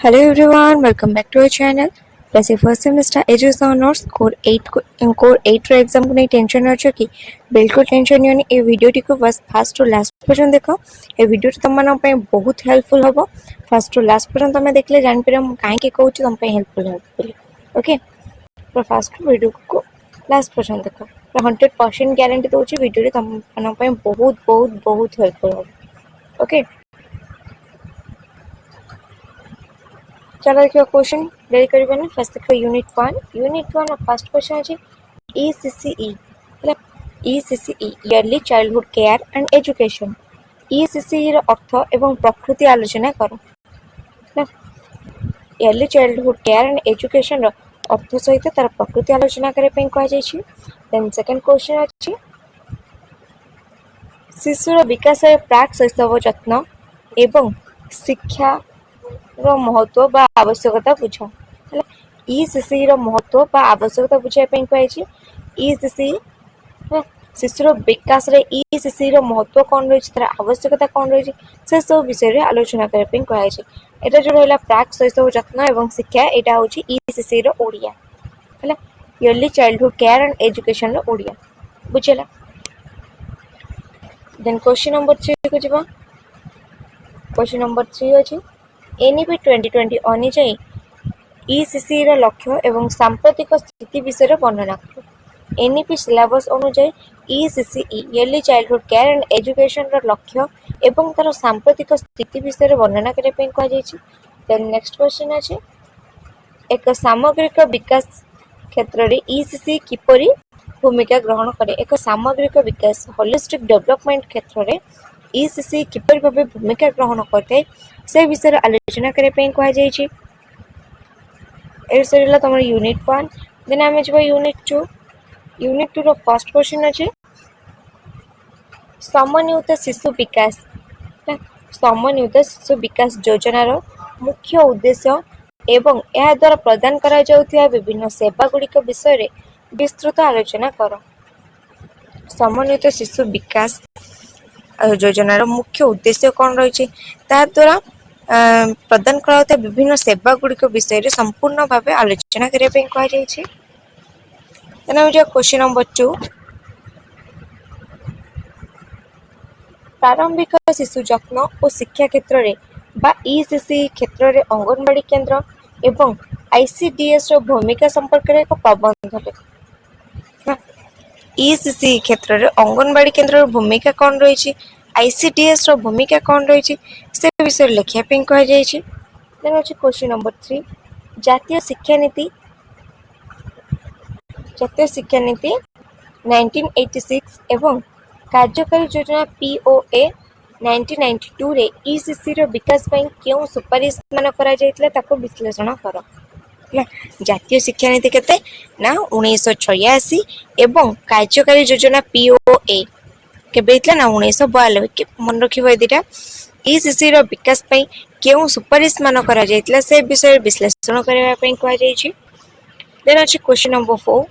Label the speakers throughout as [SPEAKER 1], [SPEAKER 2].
[SPEAKER 1] Hello everyone, welcome back to our channel. वैसे first semester education honours core 8 रो exam को नहीं tension अच्छो कि बिल्कुल टेंशन नहीं ए वीडियो को बस फर्स्ट टू लास्ट पर्यंत देख ए वीडियो तुम मन बहुत हेल्पफुल हम फर्स्ट टू लास्ट पर्यंत तुम देखले जान पर कहीं कहूँ तुम हेल्पफुल बोली ओके तो फर्स्ट वीडियो को लास्ट पर्यंत देख 100% ग्यारंटी दूसरी वीडियो तुम मन बहुत बहुत बहुत हेल्पफुल हम ओके चलो देखिए क्वेश्चन रेडी करिबने फर्स्ट देखिए यूनिट 1 फर्स्ट क्वेश्चन अछि ECCE मतलब ECCE early childhood care and education ECCE रो अर्थ एवं प्रकृति आलोचना करो early childhood care and education रो अर्थ सहित तार प्रकृति आलोचना करे पे कह जाय छी देन सेकंड क्वेश्चन अछि शिशुर विकास प्राक शैशव यत्न एवं शिक्षा रो महत्व बा आवश्यकता बुझ ECCE रो महत्व बा आवश्यकता बुझाय पे कहै ECCE शिशुर विकास रे ECCE रो महत्व कोन रही तार आवश्यकता कोन रही से सब विषय रे आलोचना करे पे कहै एटा जो रहला प्राक शैशव यत्न एवं शिक्षा एटा होची ECCE रो ओडिया हला early childhood care and education रो ओडिया बुझला देन क्वेश्चन नंबर 3 को जिबा क्वेश्चन नंबर 3 अछि NEP 2020 अनुଯାयी ECCE रो लक्ष्य एवं सांप्रतिक स्थिति विषय वर्णना करो NEP सिलेबस अनुଯାयी ECCE early childhood care and education रो लक्ष्य एवं तार सांप्रतिक स्थिति विषय वर्णना करे पे कह जाय छी देन नेक्स्ट क्वेश्चन अछि एक सामग्रिक विकास क्षेत्र रे ECCE किपरि भूमिका ग्रहण करे एक सामग्रिक विकास होलिस्टिक डेवलपमेंट क्षेत्र रे ECCE किपरि भाबे भूमिका ग्रहण करते से विषय आलोचना करे पे कह जाय छी ए सरीला तमर यूनिट 1 देन आमे जबा यूनिट 2 रो फर्स्ट क्वेश्चन अछि समन्वित शिशु विकास योजना रो मुख्य उद्देश्य एवं यह द्वारा प्रदान करा जाउथिया विभिन्न सेवा गुड़िक विषय रे विस्तृत आलोचना करो समन्वित शिशु विकास योजना रो मुख्य उद्देश्य कोन रही ता द्वारा प्रदान करा विभिन्न सेवा गुड़िक विषय रे संपूर्ण भावे आलोचना करे पे कह जाय छी देन जो क्वेश्चन नंबर 2 प्रारंभिक शिशु यत्न और शिक्षा क्षेत्र रे बा ECCE क्षेत्र रे अंगनवाड़ी केंद्र एवं ICDS रो भूमिका संपर्क रे एक प्रबंध है ECCE क्षेत्र रे अंगनवाड़ी केंद्र रो भूमिका कोन रही ICDS रो भूमिका कोन रही से विषय लिखिया पे कह जाय छी देन अछि क्वेश्चन नंबर 3 जातीय शिक्षा नीति 1986 एवं कार्यकारी योजना POA 1992 रे ECCE रो विकास पई केउ सुपारिश मान करा जायतले ताको विश्लेषण करो जातीय शिक्षा नीति केते ना 1986 एवं कार्यकारी योजना POA केबे इतला ना 1992 के मन रखिबो एदिटा ECCE रो विकास पई केउ सुपारिश मान करा जायतला से विषय विश्लेषण करबा पई कह जाय छी देन अछि क्वेश्चन नंबर 4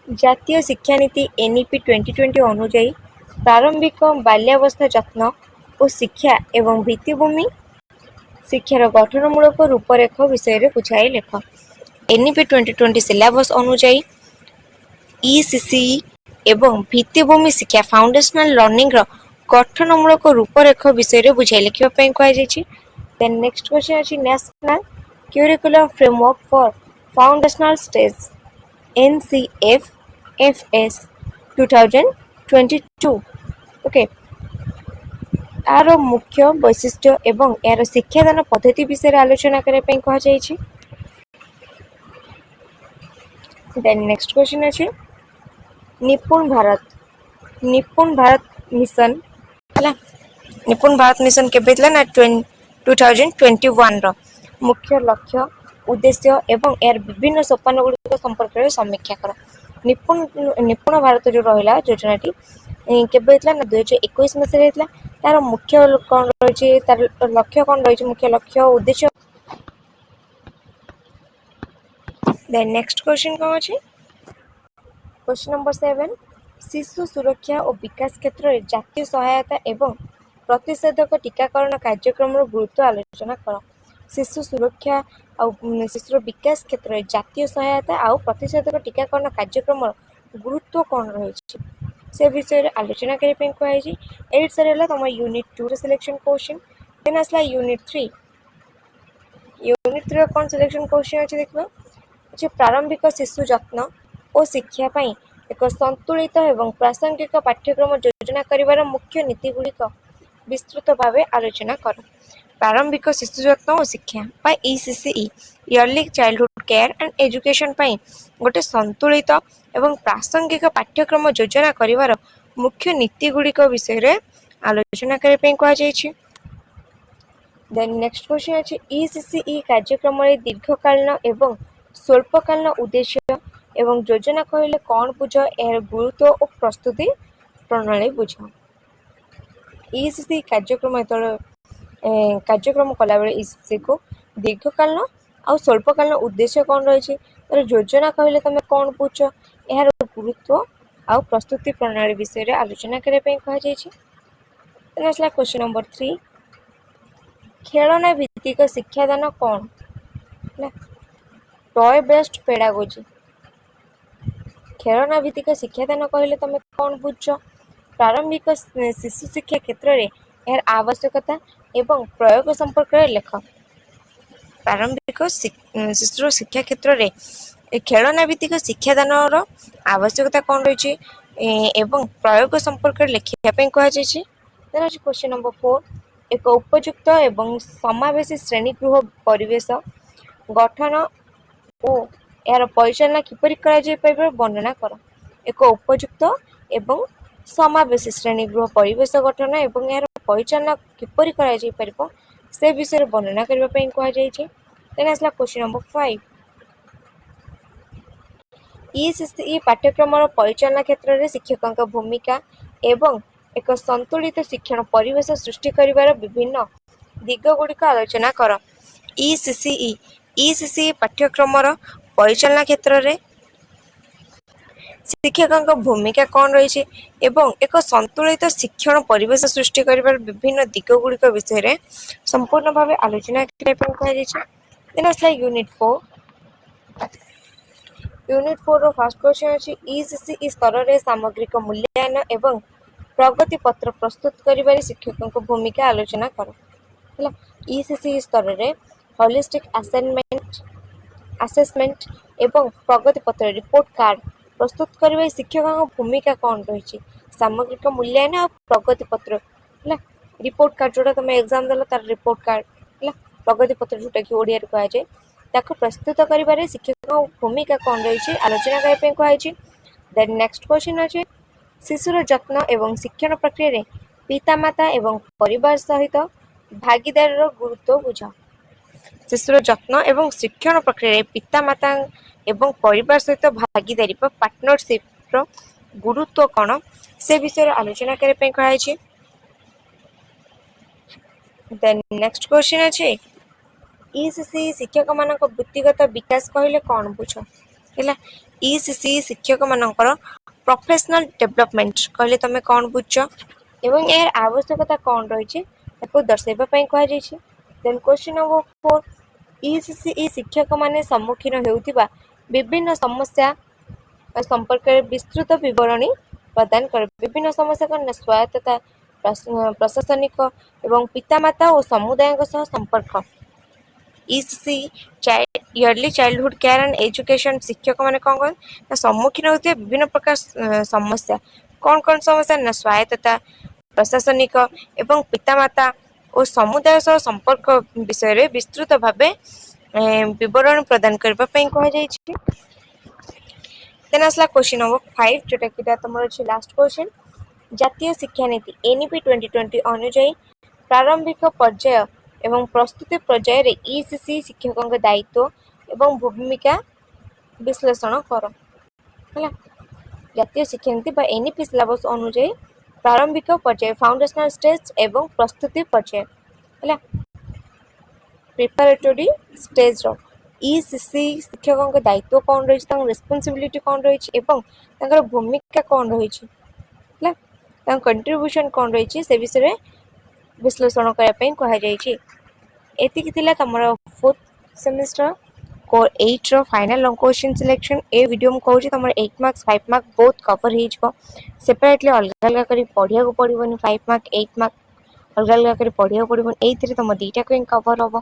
[SPEAKER 1] जातीय शिक्षा नीति NEP 2020 अनुଯାयी प्रारंभिक बाल्यावस्था यत्न और शिक्षा एवं भित्तिभूमि शिक्षार गठनमूलक रूपरेख विषय रे बुझाई लेख NEP 2020 सिलेबस अनुଯାयी ECCE एवं भित्तिभूमि शिक्षा फाउंडेशनल लर्निंग रो गठनमूलक रूपरेख विषय रे बुझाई लिखिबा पई कह जाय छी देन नेक्स्ट क्वेश्चन अछि national curriculum framework for foundational stage NCFFS 2022 okay आरो मुख्य वैशिष्ट्य एवं यार शिक्षादान पद्धति विषय आलोचना करे पे कह जाय छी देन नेक्स्ट क्वेश्चन अछि निपुण भारत मिशन हला निपुण भारत मिशन के बेतला ना 2021 रो मुख्य लक्ष्य उद्देश्य एवं यार विभिन्न सोपान गुड़िक संपर्क रे समीक्षा करो निपुण भारत जो रहिला योजनाटी केबे हेतला ना 2021 में से हेतला तार मुख्य कोन रही तार लक्ष्य कोन रही मुख्य लक्ष्य उद्देश्य देन नेक्स्ट क्वेश्चन कोन अछि क्वेश्चन नंबर 7 शिशु सुरक्षा और विकास क्षेत्र में जातीय सहायता एवं ପ୍ରତିଷେଧକ टीकाकरण कार्यक्रम गुरुत्व आलोचना कर। शिशु सुरक्षा आ शिशुर विकास क्षेत्र में जातीय सहायता आउ प्रतिषेधक टीकाकरण कार्यक्रम गुरुत्व कौन रही से विषय में आलोचना करने कहुई। एट सर तुम यूनिट 2 सिलेक्शन क्वेश्चन। देन आसला यूनिट 3। यूनिट 3 कौन सिलेक्शन क्वेश्चन अच्छे देखा अच्छे प्रारंभिक शिशु जत्न और शिक्षा पाई एक संतुलित एवं प्रासंगिक पाठ्यक्रम योजना करिवार मुख्य नीति गुड़िक विस्तृत भाव आलोचना कर। प्रारंभिक शिशु जत्न और शिक्षा बा ECCE early childhood care and education पाई गोटे संतुलित एवं प्रासंगिक पाठ्यक्रम योजना करिवार मुख्य नीति गुड़िक विषय रे आलोचना करने कहुई। देन नेक्स्ट क्वेश्चन अच्छे ECCE कार्यक्रम दीर्घकालीन एवं स्वल्पकालीन उद्देश्य एवं योजना कहले कौन बुझ यार गुरुत्व और प्रस्तुति प्रणाली बुझ। ECCE कार्यक्रम कार्यक्रम कला बेले ECCE को दीर्घकालीन और स्वल्पकालीन उद्देश्य कौन रही तार योजना कहले तुम कौन बुझ यार गुरुत्व और प्रस्तुति प्रणाली विषय में आलोचना करने कहुई। क्वेश्चन नंबर 3 खेलना भित्तिक शिक्षादान कौन टॉय बेस्ड पेडागोजी। खेलना भित्तिक शिक्षादान कहले तुम कौन बुझ प्रारंभिक शिशु शिक्षा क्षेत्र में यार आवश्यकता एवं प्रयोग संपर्क में लेख। प्रारंभिक शिशु शिक्षा क्षेत्र में खेलना भित्तिक शिक्षादान आवश्यकता कौन रही एवं प्रयोग संपर्क में लिखापी कहुई। क्वेश्चन नंबर 4 एक उपयुक्त एवं समावेशी श्रेणीगृह परिवेश गठन और यार परिचालना किपरि कर वर्णना कर। एक उपयुक्त एवं समावेशी श्रेणीगृह परिवेश गठन एवं यार परिचालना किपरि कर से विषय में वर्णना करने कहुई। आसला क्वेश्चन नंबर 5 ECCE पाठ्यक्रम परिचालना क्षेत्र में शिक्षकों भूमिका एवं एक संतुलित शिक्षण परिवेश सृष्टि करिवार विभिन्न दिग गुड़िक आलोचना कर। ECCE पाठ्यक्रम परिचालना क्षेत्र में शिक्षकों भूमिका कौन रही एवं एक संतुलित शिक्षण परिवेश सृष्टि करिवार विभिन्न दिग गुड़िक विषय में संपूर्ण भाव आलोचना करने unit 4। Unit 4 row first question अच्छी ECCE स्तर में सामग्रिक मूल्यांकन एवं प्रगति पत्र प्रस्तुत करिवार शिक्षकों भूमिका आलोचना कर। ECCE स्तर में होलिस्टिक असेसमेंट एवं प्रगति पत्र रिपोर्ट कार्ड प्रस्तुत करिवार शिक्षकों भूमिका कौन रही सामग्रिक मूल्यांकन और प्रगति पत्र रिपोर्ट कार्ड जोटा तुम एग्जाम देल तार रिपोर्ट कार्ड प्रगति पत्र जोटा कि ओडिया कहुए ताको प्रस्तुत करिवार शिक्षकों भूमिका कौन रही आलोचना करने कहुई। देन नेक्स्ट क्वेश्चन अच्छे शिशुर जत्न एवं शिक्षण प्रक्रिया पितामाता एवं परिवार सहित भागीदार गुरुत्व बुझ। शिशुर जत्न एवं शिक्षण प्रक्रिया पितामाता एवं परिवार सहित भागीदारी पार्टनरशिप गुरुत्व कौन से विषय आलोचना करने कहुई। देन नेक्स्ट क्वेश्चन अच्छे ECCE शिक्षक मान वृत्तिगत विकास कहले कौन बुझ। ECCE शिक्षक मानकर प्रोफेशनल डेवलपमेंट कहले तुम कौन बुझ एवं यार आवश्यकता कौन रही दर्शाइबा कहुई। देन क्वेश्चन नंबर 4 ECCE शिक्षक माने सम्मुखीन होउथिबा विभिन्न समस्या संपर्क में विस्तृत विवरणी प्रदान कर। विभिन्न समस्या का स्वायत्तता प्रशासनिक एवं पितामाता और समुदाय संपर्क। ECCE early childhood care and education शिक्षक मैंने कौन कौन सम्मुखीन होते विभिन्न प्रकार समस्या कौन समस्या ना स्वायत्तता प्रशासनिक एवं पितामाता और समुदाय सह संपर्क विषय में विस्तृत भाव विवरण प्रदान करने कहुई। आसला क्वेश्चन नंबर 5 जोटा कि तुम अच्छे लास्ट क्वेश्चन जातीय शिक्षा नीति NEP 2020 अनुଯାयी प्रारंभिक पर्याय एवं प्रस्तुति पर्याय ECCE शिक्षकों के दायित्व एवं भूमिका विश्लेषण कर। जातीय शिक्षा नीति NEP सिलेबस अनुଯାयी प्रारंभिक पर्याय फाउंडेशनल स्टेज एवं प्रस्तुति पर्याय प्रिपरेटरी स्टेज ECCE शिक्षकों के दायित्व कौन रही रेस्पॉन्सिबिलिटी कौन रही एवं भूमिका कौन रही कंट्रीब्यूशन कौन रही से विषय में विश्लेषण करने कहुई। एतिक थिला तमर 4th सेमेस्टर कोर 8 रो फाइनल लॉन्ग क्वेश्चन सिलेक्शन। ए वीडियो में कहूँ तुम 8 मार्क्स 5 मार्क बहुत कवर हो सेपरेटली अलग अलग कर पढ़िया को पड़ोनी 5 मार्क 8 मार्क अलग अलग कर पढ़िया पड़ोनी ये तुम दुईटा को कवर हम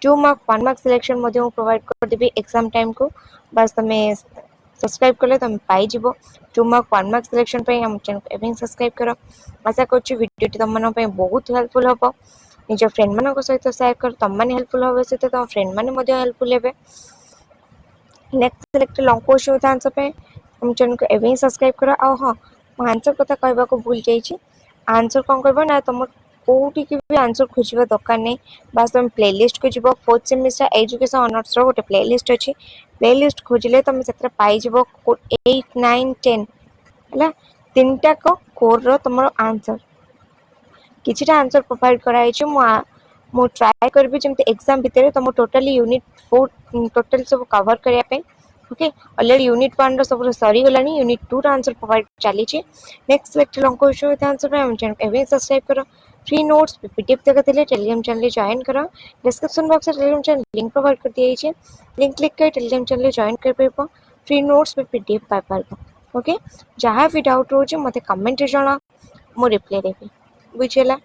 [SPEAKER 1] 2 मार्क 1 मार्क सिलेक्शन प्रोवाइड करदेवी एग्जाम टाइम को बस तुम्हें सब्सक्राइब कले तुम पाइज 2 मार्क 1 मार्क सिलेक्शन आम चैनल को सब्सक्राइब कर। आशा कर तुम बहुत हेल्पफुल हम निज फ्रेंड मान सहित सेयार कर तुम मैंने हेल्पफुल हम सहित तुम फ्रेंड मैंने हेल्पफुल हे। Next select long question with answer पे हम चैनल को एवं सब्सक्राइब कर। हाँ मुझे आंसर कथा कहवाक भूल जाइए। आंसर कौन कर ना तुम कौटी की भी आंसर खोजा दरकार नहीं बास तुम प्लेलिस्ट को जीव 4th सेमेस्टर एजुकेशन ऑनर्स रो गोटे प्लेलिस्ट अच्छी प्लेलिस्ट खोजिले तुम से पाइज 8 9 10 है 3टा कोर रो तुम आंसर किछिटा आंसर प्रोवाइड कराई मु ट्राई करबी जमते एग्जाम भितर तुम टोटली यूनिट 4 टोटल सब कवर करया पे। ओके ऑलरेडी यूनिट 1 रो सब सरी गलानी यूनिट 2 रो आंसर प्रोवाइड चली छि। Next select long question with answer पे हम चैनल एवं सब्सक्राइब करो। फ्री नोट्स पीडीएफ देखते टेलीग्राम चैनल ज्वाइन करो। डिस्क्रिप्शन बॉक्स में टेलीग्राम चैनल लिंक प्रोवाइड कर दिया है लिंक क्लिक कर टेलीग्राम चैनल ज्वाइन कर पाइबो फ्री नोट्स पे पीडीएफ पाइ पाइबो। ओके जहाँ भी डाउट रोचे मते कमेंट रे जणा मु रिप्लाई देबी बुझेला।